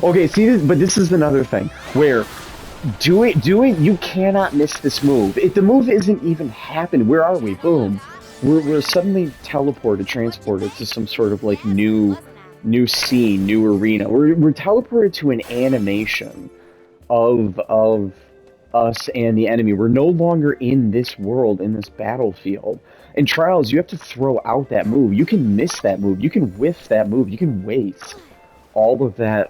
[SPEAKER 1] Okay, see this, but this is another thing where you cannot miss this move. If the move isn't even happened, where are we? Boom. We're suddenly transported to some sort of like new scene, new arena. We're teleported to an animation of us and the enemy. We're no longer in this world, in this battlefield. In Trials, you have to throw out that move. You can miss that move. You can whiff that move. You can waste all of that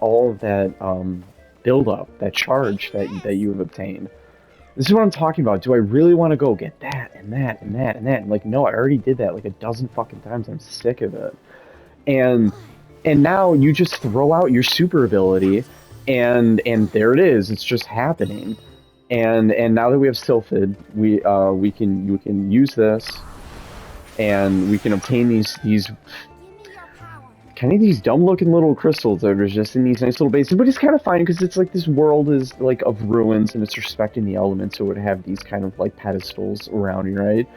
[SPEAKER 1] build up, that charge that you have obtained. This is what I'm talking about. Do I really want to go get that and that and that and that? Like, no, I already did that like a dozen fucking times. I'm sick of it. And now you just throw out your super ability, and there it is. It's just happening. And now that we have Sylphid, we can use this, and we can obtain these kind of these dumb looking little crystals that are just in these nice little bases. But it's kind of fine because it's like this world is like of ruins and it's respecting the elements, so it would have these kind of like pedestals around you, right?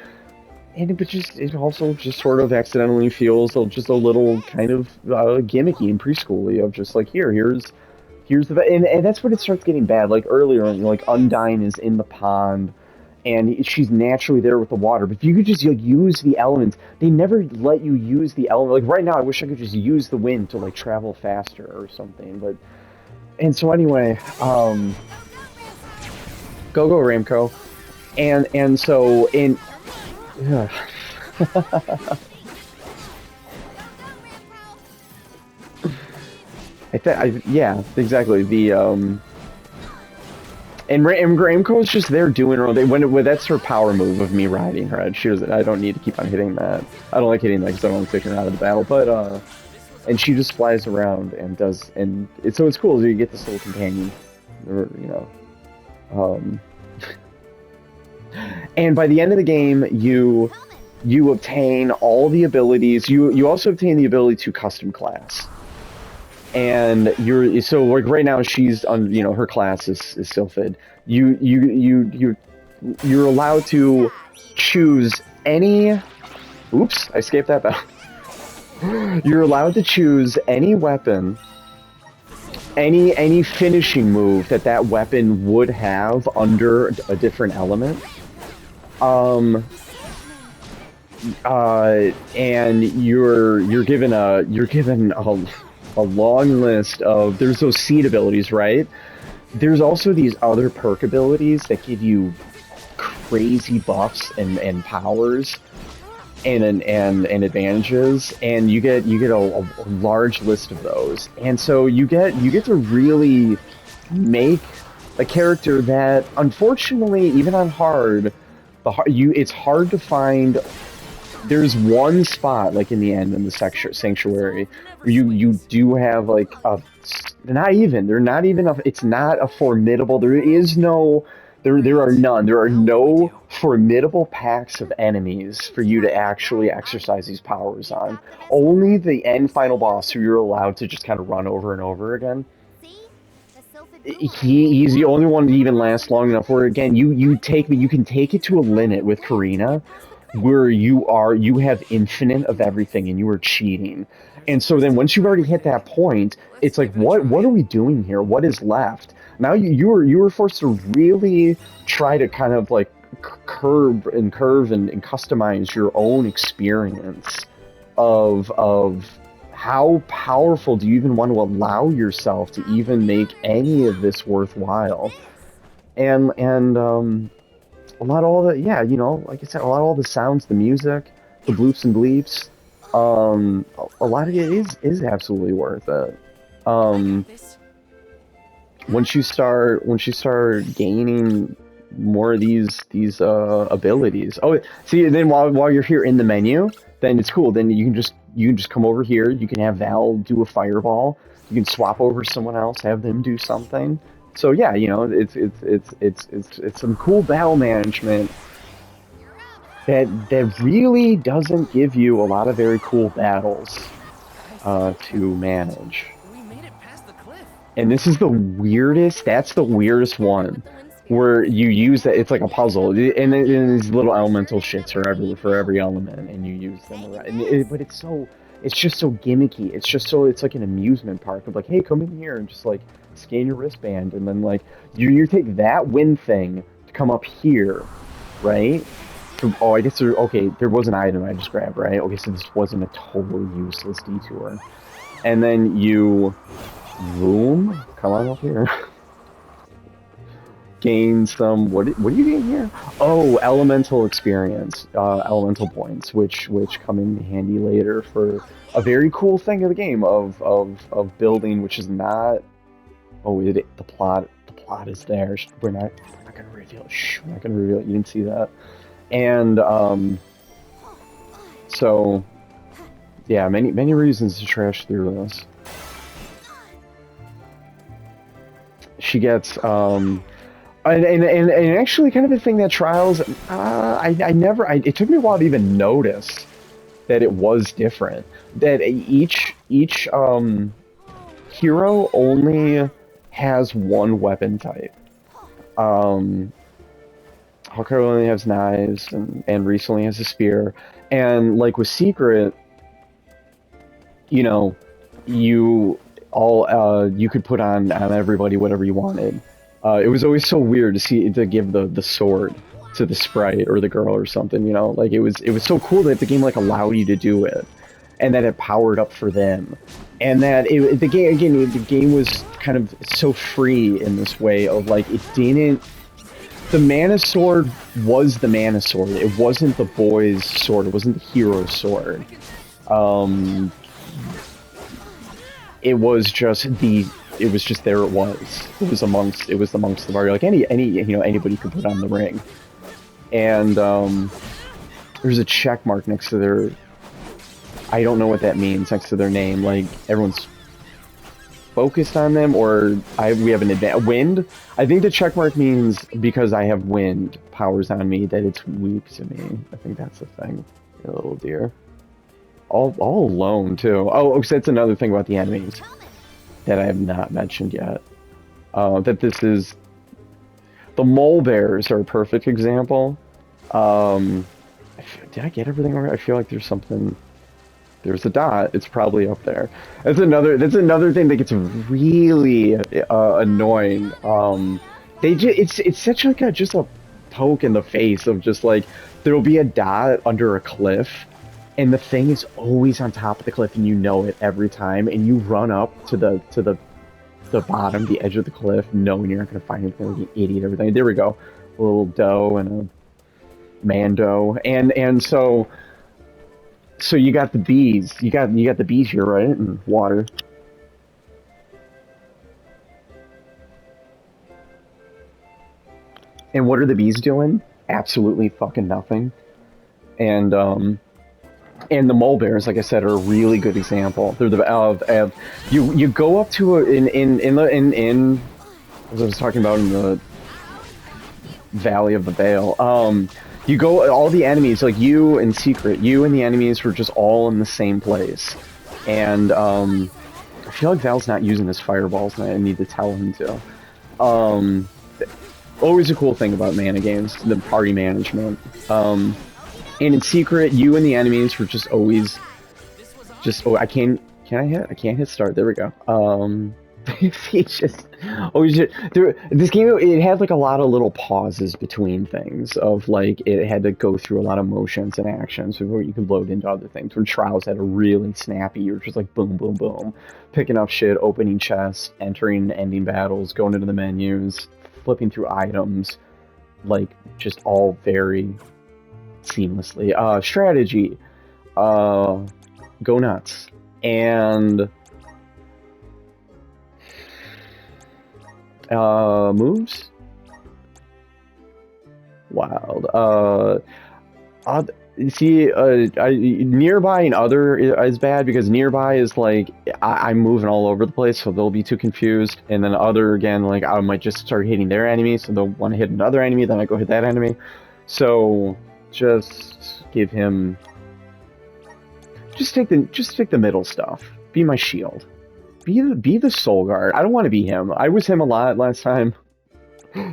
[SPEAKER 1] And it also just sort of accidentally feels just a little kind of gimmicky and preschooly of just like here's the, and that's when it starts getting bad. Like earlier, like Undyne is in the pond, and she's naturally there with the water. But if you could just use the elements, they never let you use the element. Like right now, I wish I could just use the wind to like travel faster or something. But and so anyway, go Ramco, and so in. Yeah, exactly. And Ramco's just there doing her own thing. When that's her power move of me riding her. She doesn't. I don't need to keep on hitting that. I don't like hitting that because I don't want to take her out of the battle. But and she just flies around and does, and so it's cool. So you get this little companion, or and by the end of the game, you obtain all the abilities. You also obtain the ability to custom class. And so like right now she's on, her class is Sylphid. You're allowed to choose any. Oops, I escaped that battle. You're allowed to choose any weapon, any finishing move that weapon would have under a different element. And you're given a long list of, there's those seed abilities, right? There's also these other perk abilities that give you crazy buffs and powers and advantages, and you get a large list of those, and so you get to really make a character that, unfortunately, even on hard, it's hard to find. There's one spot, like in the end, in the sanctuary, where you do have like it's not a formidable. There are none. There are no formidable packs of enemies for you to actually exercise these powers on. Only the end final boss, who you're allowed to just kind of run over and over again. He's the only one to even last long enough. Where again, you can take it to a limit with Karina, where you have infinite of everything and you are cheating. And so then once you've already hit that point, it's like, what are we doing here? What is left? Now you were forced to really try to kind of like curve and customize your own experience of how powerful do you even want to allow yourself to even make any of this worthwhile. And a lot of all the, like I said, a lot of all the sounds, the music, the bloops and bleeps, a lot of it is absolutely worth it. Once you start gaining more of these abilities. Oh, see, then while you're here in the menu, then it's cool. Then you can just come over here. You can have Val do a fireball. You can swap over someone else, have them do something. So yeah, it's some cool battle management that really doesn't give you a lot of very cool battles to manage.
[SPEAKER 2] We made it past the cliff.
[SPEAKER 1] And this is the weirdest. That's the weirdest one, where you use that. It's like a puzzle, and these little elemental shits are for every element, and you use them around. But it's just so gimmicky. It's like an amusement park of like, hey, come in here and just like scan your wristband, and then like you take that wind thing to come up here, right? Oh, I guess there was an item I just grabbed, right? Okay, so this wasn't a totally useless detour. And then you boom, come on up here. Gain some, what do you gain here? Oh, elemental experience, elemental points, which come in handy later for a very cool thing of the game of building, which is not. Oh, the plot is there. We're not gonna reveal it. Shh, we're not gonna reveal it. You didn't see that. And so yeah, many reasons to trash through this. She gets and actually kind of a thing that Trials, it took me a while to even notice that it was different. That each hero only has one weapon type. Hawkeye only has knives, and recently has a spear. And like with Secret, you could put on everybody whatever you wanted. It was always so weird to give the sword to the sprite or the girl or something, like it was so cool that the game like allowed you to do it, and that it powered up for them, and that the game was kind of so free in this way of like the mana sword was the mana sword. It wasn't the boy's sword. It wasn't the hero's sword. it was just it was just there. It was amongst the party. Like anybody could put on the ring, and there's a check mark next to their. I don't know what that means next to their name. Like everyone's focused on them, or we have an advantage. Wind. I think the check mark means because I have wind powers on me that it's weak to me. I think that's the thing. A little deer. All alone too. Oh, so that's another thing about the enemies that I have not mentioned yet. That this is the mole bears are a perfect example. Did I get everything right? I feel like there's something. There's a dot. It's probably up there. That's another thing that gets really annoying. It's such like just a poke in the face of just like there'll be a dot under a cliff, and the thing is always on top of the cliff, and you know it every time, and you run up to the bottom, the edge of the cliff, knowing you're not gonna find anything, like an idiot. Everything. There we go. A little doe and a mando, and so. So you got the bees. You got the bees here, right? And water. And what are the bees doing? Absolutely fucking nothing. And the mole bears, like I said, are a really good example. They're the you go up to in as I was talking about in the Valley of the Veil. You go, all the enemies, like you and Secret, you and the enemies were just all in the same place. And, I feel like Val's not using his fireballs, and I need to tell him to. Always a cool thing about mana games, the party management. And in Secret, you and the enemies were just always, I can't hit start, there we go. It's just always this game, it had like a lot of little pauses between things of like it had to go through a lot of motions and actions before you could load into other things. When Trials had a really snappy, you're just like boom boom boom, picking up shit, opening chests, entering and ending battles, going into the menus, flipping through items, like just all very seamlessly. Strategy, go nuts. And moves? Wild. See, nearby and other is bad because nearby is like I'm moving all over the place, so they'll be too confused. And then other again, like I might just start hitting their enemy, so they'll want to hit another enemy, then I go hit that enemy. So just give him. Just take the middle stuff. Be my shield. Be the Soul Guard. I don't want to be him. I was him a lot last time.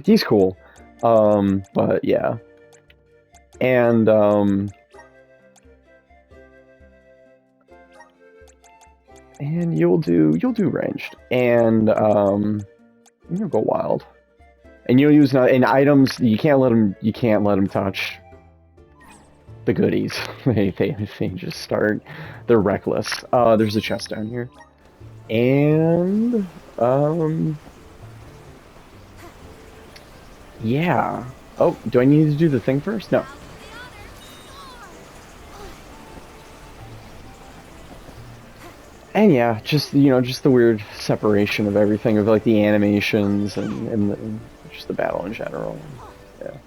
[SPEAKER 1] He's cool. But yeah. And you'll do ranged. And you'll go wild. And you'll use items you can't let them touch the goodies. they just start. They're reckless. There's a chest down here. And yeah. Oh, do I need to do the thing first? No. And yeah, just just the weird separation of everything, of like the animations and just the battle in general. Yeah.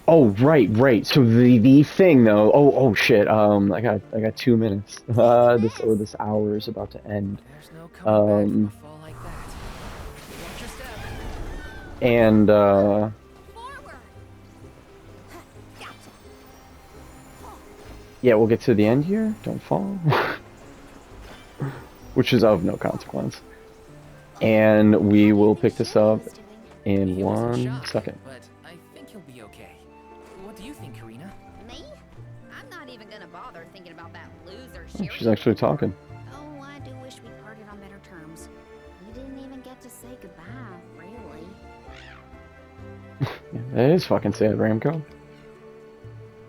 [SPEAKER 1] Oh, right. So the thing though. Oh shit. I got 2 minutes. This hour is about to end.
[SPEAKER 2] There's no coming back from a fall like that. Watch your step.
[SPEAKER 1] And yeah, we'll get to the end here. Don't fall. Which is of no consequence. And we will pick this up in 1 second.
[SPEAKER 2] But I think you'll be okay. What do you think, Karina?
[SPEAKER 8] Me? I'm not even gonna bother thinking about that loser.
[SPEAKER 1] Oh, she's actually talking.
[SPEAKER 8] Oh, I do wish we parted on better terms. We didn't even get to say goodbye, really.
[SPEAKER 1] Yeah, that is fucking sad, Ramco.